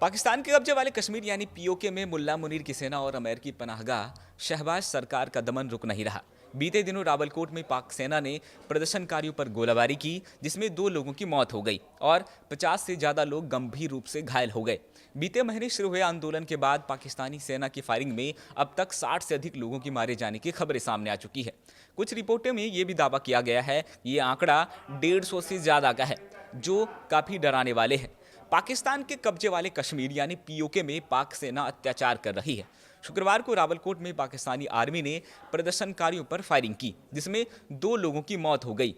पाकिस्तान के कब्जे वाले कश्मीर यानी पीओके में मुल्ला मुनीर की सेना और अमेरिकी पनाहगाह शहबाज सरकार का दमन रुक नहीं रहा। बीते दिनों रावलकोट में पाक सेना ने प्रदर्शनकारियों पर गोलाबारी की, जिसमें 2 लोगों की मौत हो गई और 50 से ज़्यादा लोग गंभीर रूप से घायल हो गए। बीते महीने शुरू हुए आंदोलन के बाद पाकिस्तानी सेना की फायरिंग में अब तक 60 से अधिक लोगों की मारे जाने की खबरें सामने आ चुकी है। कुछ रिपोर्टों में ये भी दावा किया गया है कि ये आंकड़ा 150 से ज़्यादा का है, जो काफ़ी डराने वाले हैं। पाकिस्तान के कब्जे वाले कश्मीर यानी पीओके में पाक सेना अत्याचार कर रही है। शुक्रवार को रावलकोट में पाकिस्तानी आर्मी ने प्रदर्शनकारियों पर फायरिंग की, जिसमें 2 लोगों की मौत हो गई।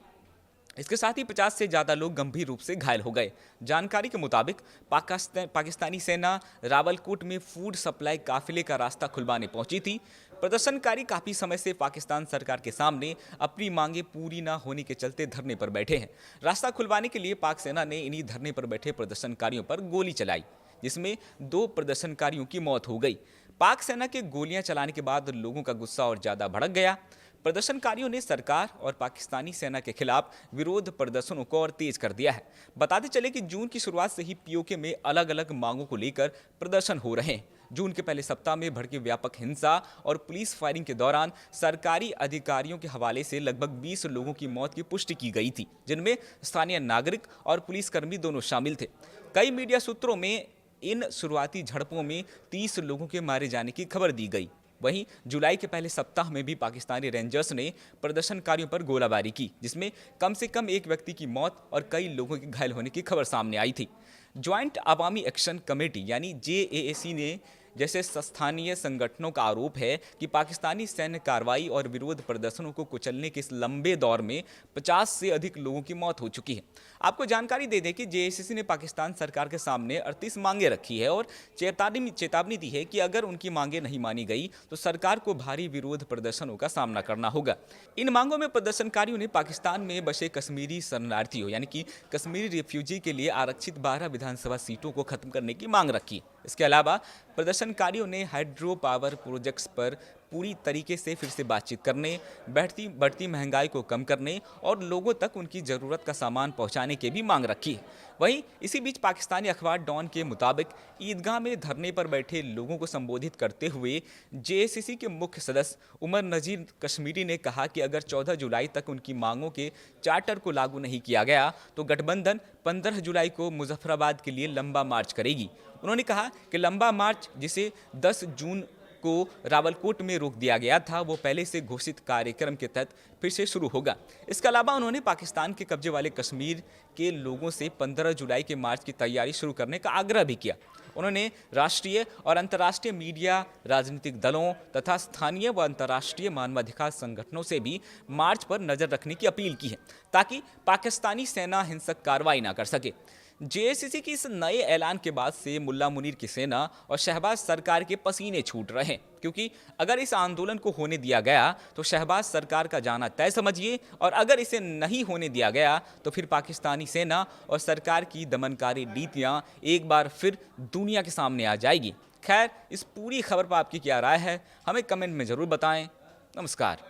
इसके साथ ही 50 से ज़्यादा लोग गंभीर रूप से घायल हो गए। जानकारी के मुताबिक पाकिस्तानी सेना रावलकोट में फूड सप्लाई काफिले का रास्ता खुलवाने पहुंची थी। प्रदर्शनकारी काफ़ी समय से पाकिस्तान सरकार के सामने अपनी मांगे पूरी ना होने के चलते धरने पर बैठे हैं। रास्ता खुलवाने के लिए पाक सेना ने इन्हीं धरने पर बैठे प्रदर्शनकारियों पर गोली चलाई, जिसमें 2 प्रदर्शनकारियों की मौत हो गई। पाक सेना के गोलियां चलाने के बाद लोगों का गुस्सा और ज़्यादा भड़क गया। प्रदर्शनकारियों ने सरकार और पाकिस्तानी सेना के खिलाफ विरोध प्रदर्शनों को और तेज कर दिया है। बताते चले कि जून की शुरुआत से ही पीओके में अलग अलग मांगों को लेकर प्रदर्शन हो रहे हैं। जून के पहले सप्ताह में भड़की व्यापक हिंसा और पुलिस फायरिंग के दौरान सरकारी अधिकारियों के हवाले से लगभग 20 लोगों की मौत की पुष्टि की गई थी, जिनमें स्थानीय नागरिक और पुलिसकर्मी दोनों शामिल थे। कई मीडिया सूत्रों में इन शुरुआती झड़पों में 30 लोगों के मारे जाने की खबर दी गई। वहीं जुलाई के पहले सप्ताह में भी पाकिस्तानी रेंजर्स ने प्रदर्शनकारियों पर गोलाबारी की, जिसमें कम से कम 1 व्यक्ति की मौत और कई लोगों के घायल होने की खबर सामने आई थी। ज्वाइंट अवामी एक्शन कमेटी यानी जेएएसी ने जैसे स्थानीय संगठनों का आरोप है कि पाकिस्तानी सैन्य कार्रवाई और विरोध प्रदर्शनों को कुचलने के इस लंबे दौर में 50 से अधिक लोगों की मौत हो चुकी है। आपको जानकारी दे दें कि जेएसीसी ने पाकिस्तान सरकार के सामने 38 मांगे रखी है और चेतावनी दी है कि अगर उनकी मांगे नहीं मानी गई तो सरकार को भारी विरोध प्रदर्शनों का सामना करना होगा। इन मांगों में प्रदर्शनकारियों ने पाकिस्तान में बसे कश्मीरी शरणार्थियों यानी कि कश्मीरी रिफ्यूजी के लिए आरक्षित 12 विधानसभा सीटों को खत्म करने की मांग रखी। इसके अलावा प्रदर्शनकारियों ने हाइड्रो पावर प्रोजेक्ट्स पर पूरी तरीके से फिर से बातचीत करने, बढ़ती महंगाई को कम करने और लोगों तक उनकी ज़रूरत का सामान पहुंचाने की भी मांग रखी है। वहीं इसी बीच पाकिस्तानी अखबार डॉन के मुताबिक ईदगाह में धरने पर बैठे लोगों को संबोधित करते हुए जेएसीसी के मुख्य सदस्य उमर नजीर कश्मीरी ने कहा कि अगर 14 जुलाई तक उनकी मांगों के चार्टर को लागू नहीं किया गया तो गठबंधन 15 जुलाई को मुजफ्फराबाद के लिए लंबा मार्च करेगी। उन्होंने कहा कि लंबा मार्च, जिसे 10 जून को रावलकोट में रोक दिया गया था, वो पहले से घोषित कार्यक्रम के तहत फिर से शुरू होगा। इसके अलावा उन्होंने पाकिस्तान के कब्जे वाले कश्मीर के लोगों से 15 जुलाई के मार्च की तैयारी शुरू करने का आग्रह भी किया। उन्होंने राष्ट्रीय और अंतर्राष्ट्रीय मीडिया, राजनीतिक दलों तथा स्थानीय व अंतर्राष्ट्रीय मानवाधिकार संगठनों से भी मार्च पर नज़र रखने की अपील की है, ताकि पाकिस्तानी सेना हिंसक कार्रवाई ना कर सके। जेएसीसी की इस नए ऐलान के बाद से मुल्ला मुनीर की सेना और शहबाज सरकार के पसीने छूट रहे हैं, क्योंकि अगर इस आंदोलन को होने दिया गया तो शहबाज सरकार का जाना तय समझिए, और अगर इसे नहीं होने दिया गया तो फिर पाकिस्तानी सेना और सरकार की दमनकारी नीतियां एक बार फिर दुनिया के सामने आ जाएगी। खैर, इस पूरी खबर पर आपकी क्या राय है, हमें कमेंट में ज़रूर बताएं। नमस्कार।